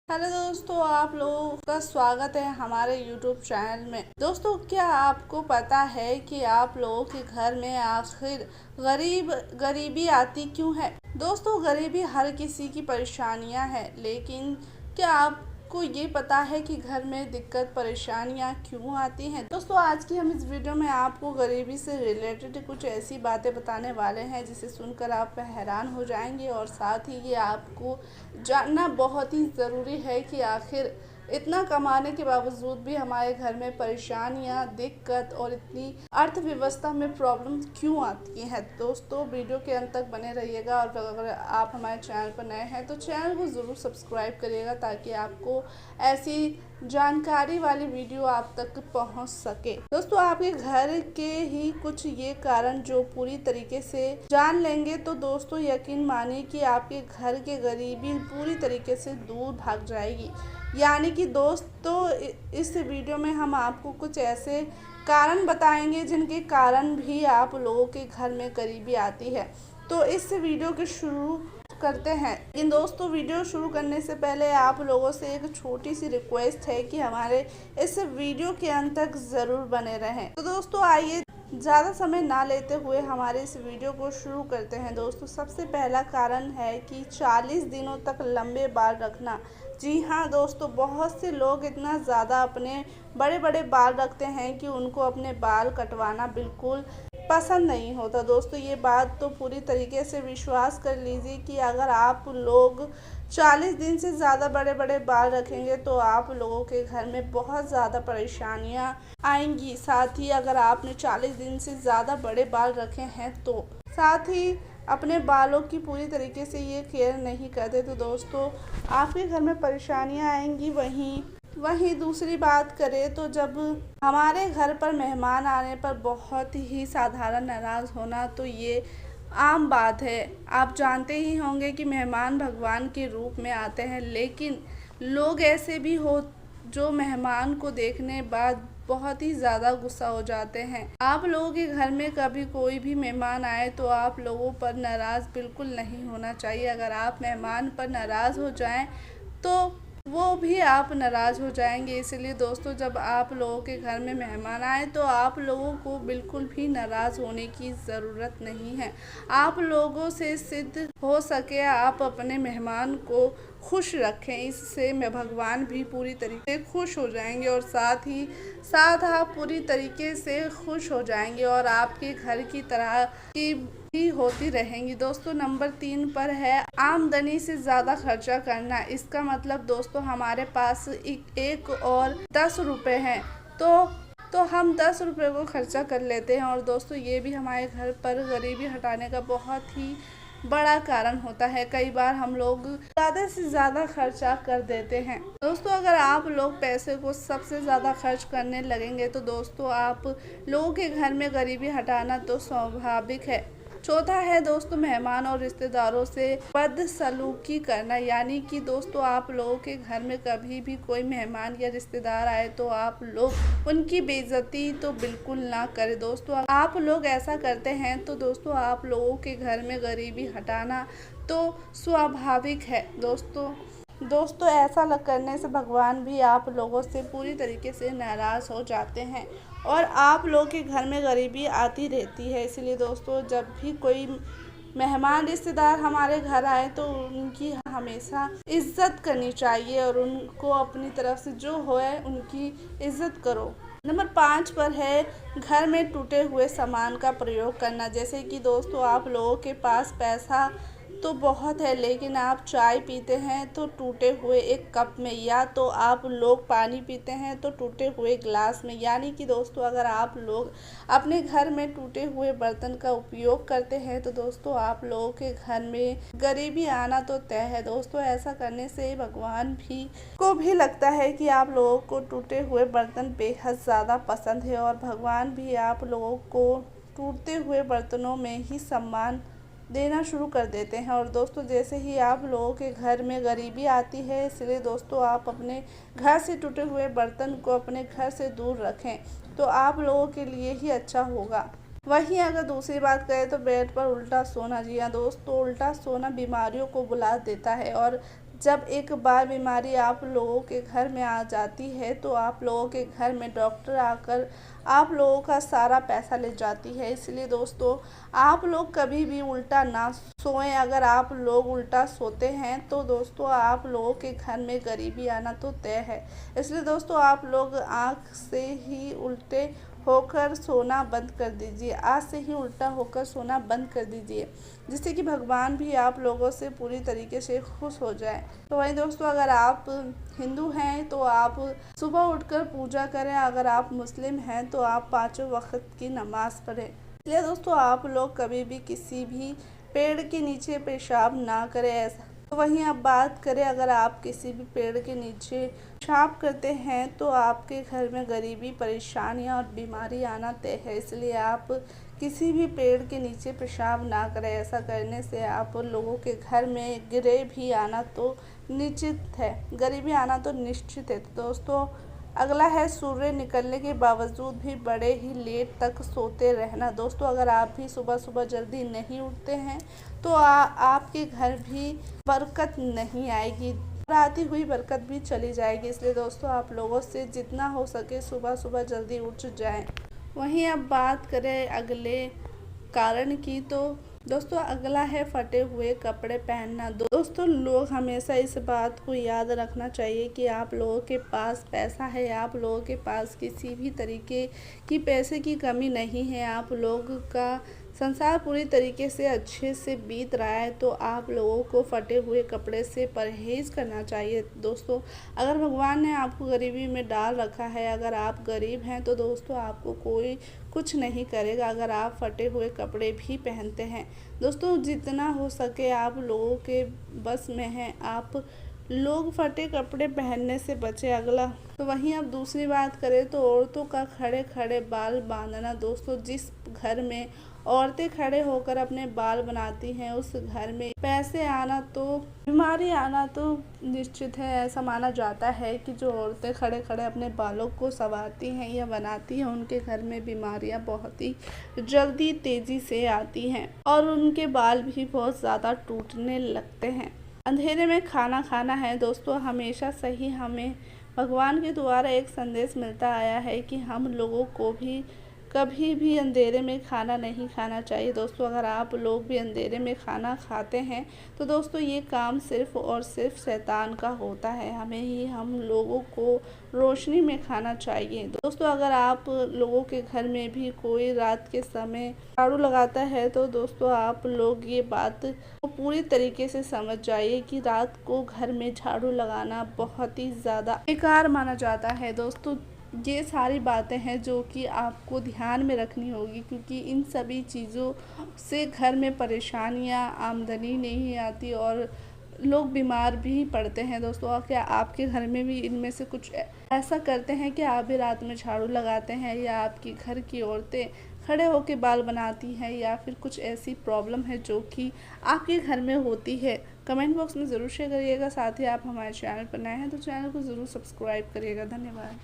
Hello दोस्तों, आप लोगों का स्वागत है हमारे YouTube चैनल में। दोस्तों, क्या आपको पता है कि आप लोगों के घर में आखिर गरीबी आती क्यों है? दोस्तों, गरीबी हर किसी की परेशानियां है, लेकिन क्या आपको ये पता है कि घर में दिक्कत परेशानियां क्यों आती हैं? दोस्तों, आज की हम इस वीडियो में आपको गरीबी से रिलेटेड कुछ ऐसी बातें बताने वाले हैं जिसे सुनकर आप हैरान हो जाएंगे, और साथ ही ये आपको जानना बहुत ही ज़रूरी है कि आखिर इतना कमाने के बावजूद भी हमारे घर में परेशानियां, दिक्कत और इतनी अर्थव्यवस्था में प्रॉब्लम क्यों आती हैं। दोस्तों, वीडियो के अंत तक बने रहिएगा, और अगर आप हमारे चैनल पर नए हैं तो चैनल को ज़रूर सब्सक्राइब करिएगा ताकि आपको ऐसी जानकारी वाली वीडियो आप तक पहुंच सके। दोस्तों, आपके घर के ही कुछ ये कारण जो पूरी तरीके से जान लेंगे तो दोस्तों यकीन मानिए कि आपके घर के गरीबी पूरी तरीके से दूर भाग जाएगी। यानी कि दोस्तों, इस वीडियो में हम आपको कुछ ऐसे कारण बताएंगे जिनके कारण भी आप लोगों के घर में गरीबी आती है। तो इस वीडियो के शुरू करते हैं। लेकिन दोस्तों, वीडियो शुरू करने से पहले आप लोगों से एक छोटी सी रिक्वेस्ट है कि हमारे इस वीडियो के अंत तक ज़रूर बने रहें। तो दोस्तों, आइए ज़्यादा समय ना लेते हुए हमारे इस वीडियो को शुरू करते हैं। दोस्तों, सबसे पहला कारण है कि 40 दिनों तक लंबे बाल रखना। जी हाँ दोस्तों, बहुत से लोग इतना ज़्यादा अपने बड़े बड़े बाल रखते हैं कि उनको अपने बाल कटवाना बिल्कुल पसंद नहीं होता। दोस्तों, ये बात तो पूरी तरीके से विश्वास कर लीजिए कि अगर आप लोग 40 दिन से ज़्यादा बड़े बड़े बाल रखेंगे तो आप लोगों के घर में बहुत ज़्यादा परेशानियां आएंगी। साथ ही अगर आपने 40 दिन से ज़्यादा बड़े बाल रखे हैं तो साथ ही अपने बालों की पूरी तरीके से ये केयर नहीं करते तो दोस्तों आपके घर में परेशानियां आएंगी। वहीं दूसरी बात करें तो जब हमारे घर पर मेहमान आने पर बहुत ही साधारण नाराज़ होना तो ये आम बात है। आप जानते ही होंगे कि मेहमान भगवान के रूप में आते हैं, लेकिन लोग ऐसे भी हो जो मेहमान को देखने बाद बहुत ही ज़्यादा गुस्सा हो जाते हैं। आप लोगों के घर में कभी कोई भी मेहमान आए तो आप लोगों पर नाराज़ बिल्कुल नहीं होना चाहिए। अगर आप मेहमान पर नाराज़ हो जाएं तो वो भी आप नाराज़ हो जाएंगे। इसलिए दोस्तों, जब आप लोगों के घर में मेहमान आए तो आप लोगों को बिल्कुल भी नाराज़ होने की ज़रूरत नहीं है। आप लोगों से सिद्ध हो सके आप अपने मेहमान को खुश रखें, इससे मैं भगवान भी पूरी तरीके से खुश हो जाएंगे, और साथ आप पूरी तरीके से खुश हो जाएंगे और आपके घर की तरह की भी होती रहेंगी। दोस्तों, नंबर 3 पर है आमदनी से ज़्यादा खर्चा करना। इसका मतलब दोस्तों हमारे पास एक और 10 रुपये हैं तो हम 10 रुपये को खर्चा कर लेते हैं, और दोस्तों ये भी हमारे घर पर गरीबी हटाने का बहुत ही बड़ा कारण होता है। कई बार हम लोग ज़्यादा से ज़्यादा खर्चा कर देते हैं। दोस्तों, अगर आप लोग पैसे को सबसे ज़्यादा खर्च करने लगेंगे तो दोस्तों आप लोगों के घर में गरीबी हटाना तो स्वाभाविक है। चौथा है दोस्तों मेहमान और रिश्तेदारों से बदसलूकी करना। यानी कि दोस्तों आप लोगों के घर में कभी भी कोई मेहमान या रिश्तेदार आए तो आप लोग उनकी बेइज्जती तो बिल्कुल ना करें। दोस्तों, आप लोग ऐसा करते हैं तो दोस्तों आप लोगों के घर में गरीबी हटाना तो स्वाभाविक है। दोस्तों ऐसा करने से भगवान भी आप लोगों से पूरी तरीके से नाराज़ हो जाते हैं, और आप लोग के घर में गरीबी आती रहती है। इसलिए दोस्तों, जब भी कोई मेहमान रिश्तेदार हमारे घर आए तो उनकी हमेशा इज्जत करनी चाहिए, और उनको अपनी तरफ से जो होए उनकी इज्जत करो। नंबर 5 पर है घर में टूटे हुए सामान का प्रयोग करना। जैसे कि दोस्तों आप लोगों के पास पैसा तो बहुत है, लेकिन आप चाय पीते हैं तो टूटे हुए एक कप में, या तो आप लोग पानी पीते हैं तो टूटे हुए ग्लास में। यानी कि दोस्तों अगर आप लोग अपने घर में टूटे हुए बर्तन का उपयोग करते हैं तो दोस्तों आप लोगों के घर में गरीबी आना तो तय है। दोस्तों, ऐसा करने से भगवान को भी लगता है कि आप लोगों को टूटे हुए बर्तन बेहद ज़्यादा पसंद है, और भगवान भी आप लोगों को टूटते हुए बर्तनों में ही सम्मान देना शुरू कर देते हैं। और दोस्तों, जैसे ही आप लोगों के घर में गरीबी आती है, इसलिए दोस्तों आप अपने घर से टूटे हुए बर्तन को अपने घर से दूर रखें तो आप लोगों के लिए ही अच्छा होगा। वहीं अगर दूसरी बात करें तो बेड पर उल्टा सोना। जी हाँ दोस्तों, उल्टा सोना बीमारियों को बुला देता है, और जब एक बार बीमारी आप लोगों के घर में आ जाती है तो आप लोगों के घर में डॉक्टर आकर आप लोगों का सारा पैसा ले जाती है। इसलिए दोस्तों, आप लोग कभी भी उल्टा ना सोएं। अगर आप लोग उल्टा सोते हैं तो दोस्तों आप लोगों के घर में गरीबी आना तो तय है। इसलिए दोस्तों, आप लोग आँख से ही उल्टे होकर सोना बंद कर दीजिए। आज से ही उल्टा होकर सोना बंद कर दीजिए, जिससे कि भगवान भी आप लोगों से पूरी तरीके से खुश हो जाए। तो वहीं दोस्तों, अगर आप हिंदू हैं तो आप सुबह उठकर पूजा करें। अगर आप मुस्लिम हैं तो आप 5 वक्त की नमाज़ पढ़ें। इसलिए दोस्तों, आप लोग कभी भी किसी भी पेड़ के नीचे पेशाब ना करें। ऐसा तो वहीं अब बात करें, अगर आप किसी भी पेड़ के नीचे पेशाब करते हैं तो आपके घर में गरीबी, परेशानियां और बीमारी आना तय है। इसलिए आप किसी भी पेड़ के नीचे पेशाब ना करें। ऐसा करने से आप लोगों के घर में गरीबी आना तो निश्चित है, गरीबी आना तो निश्चित है। तो दोस्तों, अगला है सूर्य निकलने के बावजूद भी बड़े ही लेट तक सोते रहना। दोस्तों, अगर आप भी सुबह सुबह जल्दी नहीं उठते हैं तो आपके घर भी बरकत नहीं आएगी, आती हुई बरकत भी चली जाएगी। इसलिए दोस्तों, आप लोगों से जितना हो सके सुबह सुबह जल्दी उठ जाएं। वहीं अब बात करें अगले कारण की, तो दोस्तों अगला है फटे हुए कपड़े पहनना। दोस्तों, लोग हमेशा इस बात को याद रखना चाहिए कि आप लोगों के पास पैसा है, आप लोगों के पास किसी भी तरीके की पैसे की कमी नहीं है, आप लोग का संसार पूरी तरीके से अच्छे से बीत रहा है। तो आप लोगों को फटे हुए कपड़े से परहेज़ करना चाहिए। दोस्तों, अगर भगवान ने आपको गरीबी में डाल रखा है, अगर आप गरीब हैं तो दोस्तों आपको कोई कुछ नहीं करेगा अगर आप फटे हुए कपड़े भी पहनते हैं। दोस्तों, जितना हो सके आप लोगों के बस में है, आप लोग फटे कपड़े पहनने से बचे। अगला तो वहीं अब दूसरी बात करें तो औरतों का खड़े खड़े बाल बांधना। दोस्तों, जिस घर में औरतें खड़े होकर अपने बाल बनाती हैं उस घर में पैसे आना तो बीमारी आना तो निश्चित है। ऐसा माना जाता है कि जो औरतें खड़े खड़े अपने बालों को संवारती हैं या बनाती हैं उनके घर में बीमारियां बहुत ही जल्दी तेजी से आती हैं और उनके बाल भी बहुत ज़्यादा टूटने लगते हैं। अंधेरे में खाना खाना है। दोस्तों, हमेशा सही हमें भगवान के द्वारा एक संदेश मिलता आया है कि हम लोगों को भी कभी भी अंधेरे में खाना नहीं खाना चाहिए। दोस्तों, अगर आप लोग भी अंधेरे में खाना खाते हैं तो दोस्तों ये काम सिर्फ और सिर्फ शैतान का होता है। हमें ही हम लोगों को रोशनी में खाना चाहिए। दोस्तों, अगर आप लोगों के घर में भी कोई रात के समय झाड़ू लगाता है तो दोस्तों आप लोग ये बात को पूरी तरीके से समझ जाइए कि रात को घर में झाड़ू लगाना बहुत ही ज़्यादा बेकार माना जाता है। दोस्तों, ये सारी बातें हैं जो कि आपको ध्यान में रखनी होगी, क्योंकि इन सभी चीज़ों से घर में परेशानियां, आमदनी नहीं आती और लोग बीमार भी पड़ते हैं। दोस्तों, क्या आपके घर में भी इनमें से कुछ ऐसा करते हैं कि आप भी रात में झाड़ू लगाते हैं, या आपकी घर की औरतें खड़े होकर बाल बनाती हैं, या फिर कुछ ऐसी प्रॉब्लम है जो कि आपके घर में होती है? कमेंट बॉक्स में ज़रूर शेयर करिएगा। साथ ही आप हमारे चैनल पर नए हैं तो चैनल को ज़रूर सब्सक्राइब करिएगा। धन्यवाद।